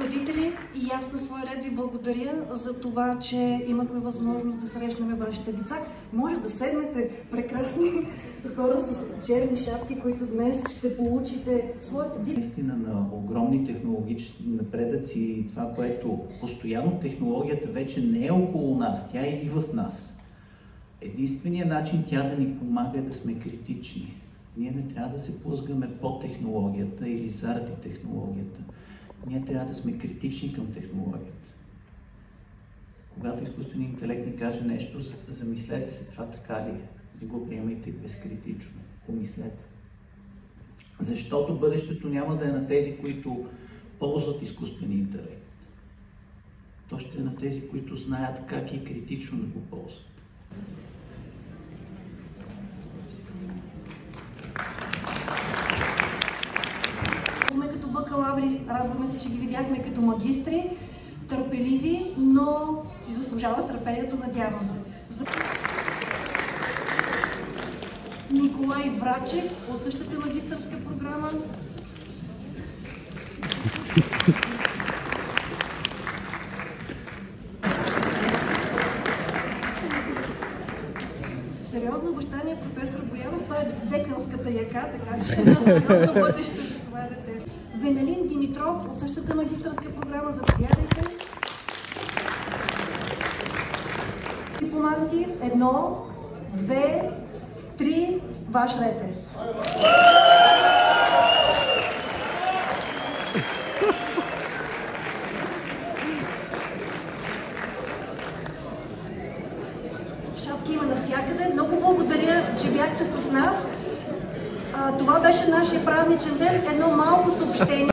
родители, и аз на свой ред ви благодаря за това, че имахме възможност да срещнем вашите деца. Може да седнете, прекрасни хора с черни шапки, които днес ще получите своята диплома. Наистина на огромни технологични напредъци и това, което постоянно технологията вече не е около нас, тя е и в нас. Единственият начин тя да ни помага е да сме критични. Ние не трябва да се плъзгаме по технологията или заради технологията. Ние трябва да сме критични към технологията. Когато изкуственият интелект ни каже нещо, замислете се това така ли е. Не го приемайте безкритично. Помислете. Защото бъдещето няма да е на тези, които ползват изкуствения интелект. То ще е на тези, които знаят как и критично да го ползват. Като бакалаври, радваме се, че ги видяхме като магистри, търпеливи, но си заслужава търпението, надявам се. Николай Врачев от същата магистърска програма. Сериозно обещание, професор Боянов, това е деканската яка, така че сериозно бъдеще за това дете. Венелин Димитров от същата магистърска програма, заповядайте. Дипломанти, 1, 2, 3, ваш ред е. Шапки има навсякъде. Много благодаря, че бяхте с нас. Това беше нашия празничен ден. Едно малко съобщение.